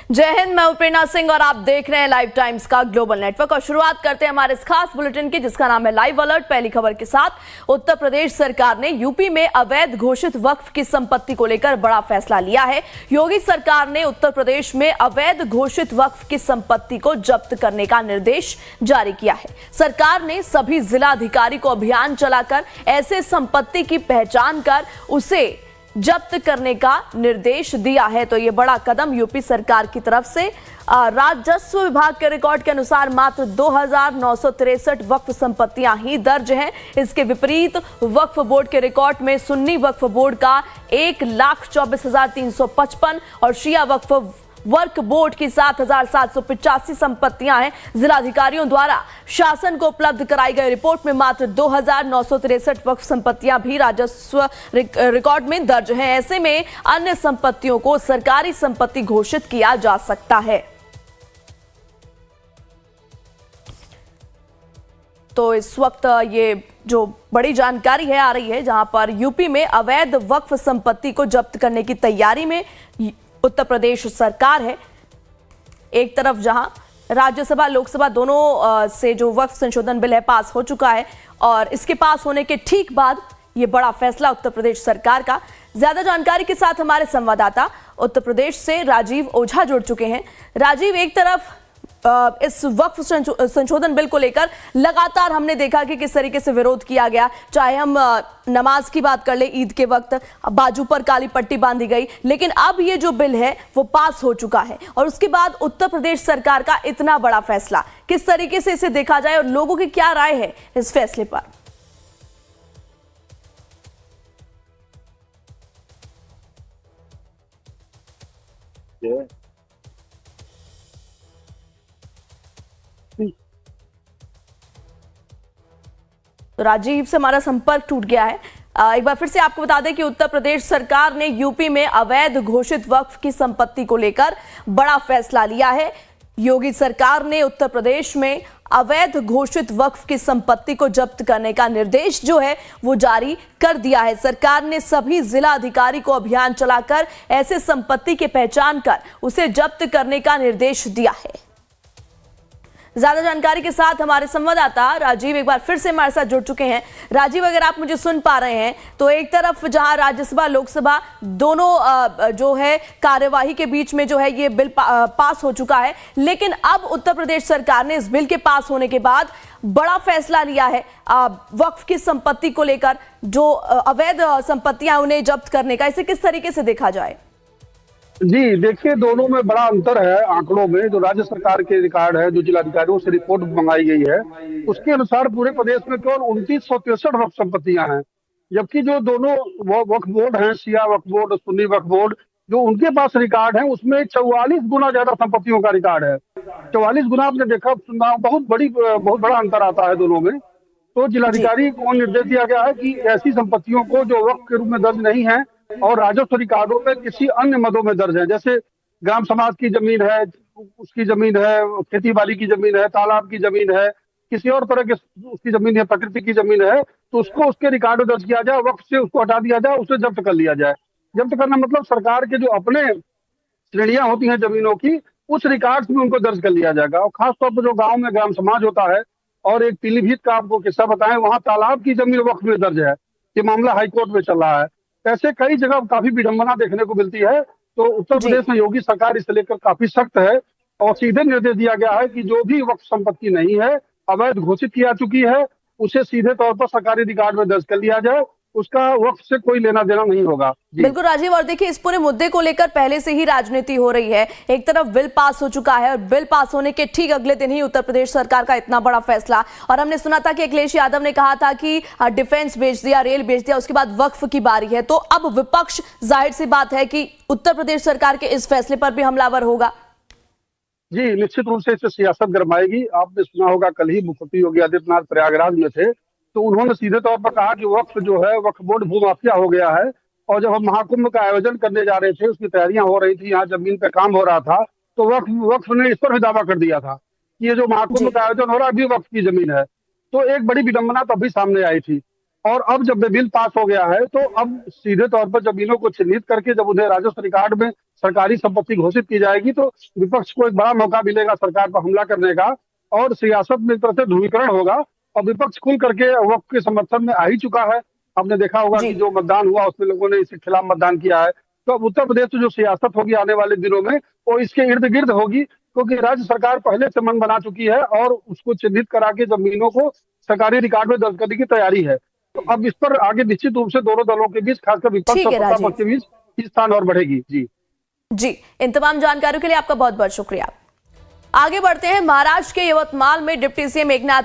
जय हिंद, मैं प्रेरणा सिंह और आप देख रहे हैं लाइव टाइम्स का ग्लोबल नेटवर्क। और शुरुआत करते हैं हमारे इस खास बुलेटिन की, जिसका नाम है लाइव अलर्ट। पहली खबर के साथ उत्तर प्रदेश सरकार ने यूपी में अवैध घोषित वक्फ की संपत्ति को लेकर बड़ा फैसला लिया है। योगी सरकार ने उत्तर प्रदेश में अवैध घोषित वक्फ की संपत्ति को जब्त करने का निर्देश जारी किया है। सरकार ने सभी जिलाधिकारी को अभियान चलाकर ऐसे संपत्ति की पहचान कर उसे जब्त करने का निर्देश दिया है। तो ये बड़ा कदम यूपी सरकार की तरफ से। राजस्व विभाग के रिकॉर्ड के अनुसार मात्र 2,963 वक्फ संपत्तियां ही दर्ज हैं। इसके विपरीत वक्फ बोर्ड के रिकॉर्ड में सुन्नी वक्फ बोर्ड का 1,24,355 और शिया वक्फ वर्क बोर्ड की 7,785 संपत्तियां हैं। जिलाधिकारियों द्वारा शासन को उपलब्ध कराई गई रिपोर्ट में मात्र 2,963 वक्फ संपत्तियां भी राजस्व रिकॉर्ड में दर्ज हैं। ऐसे में अन्य संपत्तियों को सरकारी संपत्ति घोषित किया जा सकता है। तो इस वक्त ये जो बड़ी जानकारी है आ रही है, जहां पर यूपी में अवैध वक्फ संपत्ति को जब्त करने की तैयारी में उत्तर प्रदेश सरकार है। एक तरफ जहां राज्यसभा लोकसभा दोनों से जो वक्फ संशोधन बिल है पास हो चुका है, और इसके पास होने के ठीक बाद ये बड़ा फैसला उत्तर प्रदेश सरकार का। ज्यादा जानकारी के साथ हमारे संवाददाता उत्तर प्रदेश से राजीव ओझा जुड़ चुके हैं। राजीव, एक तरफ इस वक्फ संशोधन बिल को लेकर लगातार हमने देखा कि किस तरीके से विरोध किया गया, चाहे हम नमाज की बात कर ले, ईद के वक्त बाजू पर काली पट्टी बांधी गई, लेकिन अब ये जो बिल है वो पास हो चुका है। और उसके बाद उत्तर प्रदेश सरकार का इतना बड़ा फैसला, किस तरीके से इसे देखा जाए और लोगों की क्या राय है इस फैसले पर? तो राजीव से हमारा संपर्क टूट गया है। एक बार फिर से आपको बता दें कि उत्तर प्रदेश सरकार ने यूपी में अवैध घोषित वक्फ की संपत्ति को लेकर बड़ा फैसला लिया है। योगी सरकार ने उत्तर प्रदेश में अवैध घोषित वक्फ की संपत्ति को जब्त करने का निर्देश जो है वो जारी कर दिया है। सरकार ने सभी जिला अधिकारी को अभियान चलाकर ऐसे संपत्ति की पहचान कर उसे जब्त करने का निर्देश दिया है। ज्यादा जानकारी के साथ हमारे संवाददाता राजीव एक बार फिर से हमारे साथ जुड़ चुके हैं। राजीव, अगर आप मुझे सुन पा रहे हैं तो एक तरफ जहां राज्यसभा लोकसभा दोनों जो है कार्यवाही के बीच में जो है ये बिल पास हो चुका है, लेकिन अब उत्तर प्रदेश सरकार ने इस बिल के पास होने के बाद बड़ा फैसला लिया है वक्फ की संपत्ति को लेकर, जो अवैध संपत्तियां उन्हें जब्त करने का। इसे किस तरीके से देखा जाए? जी देखिए, दोनों में बड़ा अंतर है आंकड़ों में। जो राज्य सरकार के रिकॉर्ड है, जो जिलाधिकारियों से रिपोर्ट मंगाई गई है, उसके अनुसार पूरे प्रदेश में केवल 2963 वक्फ संपत्तियां हैं, जबकि जो दोनों वक्फ बोर्ड हैं, शिया वक्फ बोर्ड और सुन्नी वक्फ बोर्ड, जो उनके पास रिकॉर्ड है उसमें 44 गुना ज्यादा संपत्तियों का रिकॉर्ड है। 44 गुना आपने देखा, बहुत बड़ा अंतर आता है दोनों में। तो जिलाधिकारी को निर्देश दिया गया है कि ऐसी संपत्तियों को जो वक्फ के रूप में दर्ज नहीं है और राजस्व रिकॉर्डों में किसी अन्य मदों में दर्ज है, जैसे ग्राम समाज की जमीन है, उसकी जमीन है, खेती बाड़ी की जमीन है, तालाब की जमीन है, किसी और तरह की उसकी जमीन है, प्रकृति की जमीन है, तो उसको उसके रिकॉर्ड में दर्ज किया जाए, वक्फ से उसको हटा दिया जाए, उसे जब्त कर लिया जाए। जब्त करना मतलब सरकार के जो अपने श्रेणियां होती हैं जमीनों की, उस रिकॉर्ड में उनको दर्ज कर लिया जाएगा। और खासतौर पर जो गाँव में ग्राम समाज होता है, और एक पीलीभीत का आपको किस्सा बताएं, वहां तालाब की जमीन वक्फ में दर्ज है। ये मामला हाईकोर्ट में चल रहा है। ऐसे कई जगह काफी विडंबना देखने को मिलती है। तो उत्तर प्रदेश में योगी सरकार इसे लेकर काफी सख्त है और सीधे निर्देश दिया गया है कि जो भी वक्फ संपत्ति नहीं है, अवैध घोषित की जा चुकी है, उसे सीधे तौर पर सरकारी रिकॉर्ड में दर्ज कर लिया जाए, उसका वक्फ से कोई लेना देना नहीं होगा। बिल्कुल राजीव, और देखिए इस पूरे मुद्दे को लेकर पहले से ही राजनीति हो रही है। एक तरफ बिल पास हो चुका है और बिल पास होने के ठीक अगले दिन ही उत्तर प्रदेश सरकार का इतना बड़ा फैसला, और हमने सुना था कि अखिलेश यादव ने कहा था कि डिफेंस बेच दिया, रेल बेच दिया, उसके बाद वक्फ की बारी है। तो अब विपक्ष जाहिर सी बात है कि उत्तर प्रदेश सरकार के इस फैसले पर भी हमलावर होगा। जी निश्चित रूप से इससे सियासत गरमाएगी। आपने सुना होगा, कल ही मुख्यमंत्री योगी आदित्यनाथ प्रयागराज में थे, तो उन्होंने सीधे तौर पर कहा कि वक्फ जो है, वक्फ बोर्ड भूमाफिया हो गया है। और जब हम महाकुंभ का आयोजन करने जा रहे थे, उसकी तैयारियां हो रही थी, यहाँ जमीन पे काम हो रहा था, तो वक्फ ने इस पर भी दावा कर दिया था कि ये जो महाकुंभ का आयोजन हो रहा है अभी वक्फ की जमीन है। तो एक बड़ी विडंबना तभी सामने आई थी। और अब जब बिल पास हो गया है, तो अब सीधे तौर पर जमीनों को चिन्हित करके जब उन्हें राजस्व रिकॉर्ड में सरकारी संपत्ति घोषित की जाएगी तो विपक्ष को एक बड़ा मौका मिलेगा सरकार पर हमला करने का, और सियासत में एक तरह से ध्रुवीकरण होगा और विपक्ष खुल करके वक्फ के समर्थन में आ ही चुका है। आपने देखा होगा जी कि जो मतदान हुआ उसमें लोगों ने इसके खिलाफ मतदान किया है। तो अब उत्तर प्रदेश में जो सियासत होगी आने वाले दिनों में वो इसके इर्द गिर्द होगी, क्योंकि राज्य सरकार पहले से मन बना चुकी है और उसको चिन्हित करा के जमीनों को सरकारी रिकॉर्ड में दर्ज करने की तैयारी है। तो अब इस पर आगे निश्चित रूप से दोनों दलों के बीच, खासकर विपक्ष ठीक और है सत्ता राजीव पक्ष के बीच खींचतान और बढ़ेगी। जी जी, इन तमाम जानकारियों के लिए आपका बहुत बहुत शुक्रिया। आगे बढ़ते हैं। महाराष्ट्र के यवतमाल में डिप्टी सीएम एकनाथ